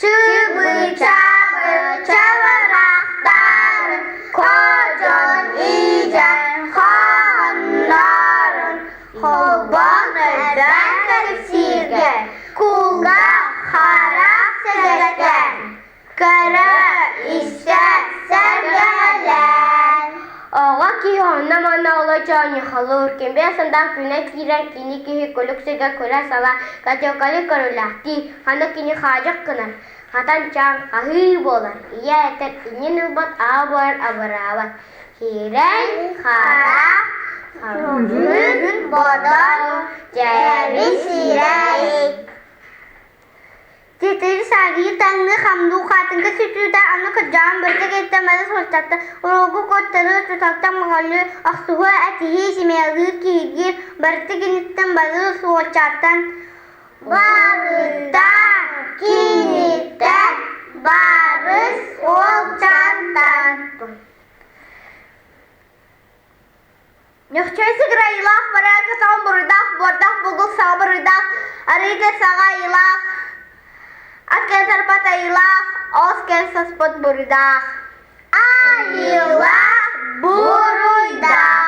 즙을 잡을 잡으락다른 고전 이전 헌날은 호번을 닦으시게 구각하라 세계된 그를 이세 세계len Oğa ki honna mana olacağını halur kim be sandan küne kiran kini ki koluk sega kola sala katyokali korulahti hana kini hajak kınar hatan chang ahi bolan iya eter inin ubat abar abarawan hiren harap harun bodol cevis hiren Ceteri sari tangны хамду хатынга сүтүдө аны кыжаан бырты кетtemeli солтатта урогу коттары тутакта маңалы аксуга атии семяғы кииргир бырты киниттен бары суочаттан барыттан киниттен бары суочаттан Нөхчөй сыгыра илах бара кытан бурдах бордах бугул сабырдах арыйда сага илах Akan terpata ilah, osken sespot burudah. Ilah burudah.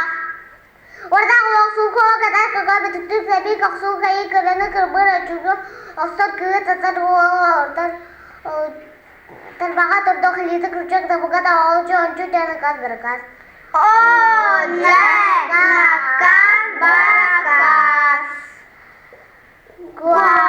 Warna uang suku kata kakak betul tapi kak suka ini kerana kerana juga osor ke tetar uang terbakar terdo kali itu kerja kita buka tahu cuci dan kan berkas. Oh, jangan berkas. Gua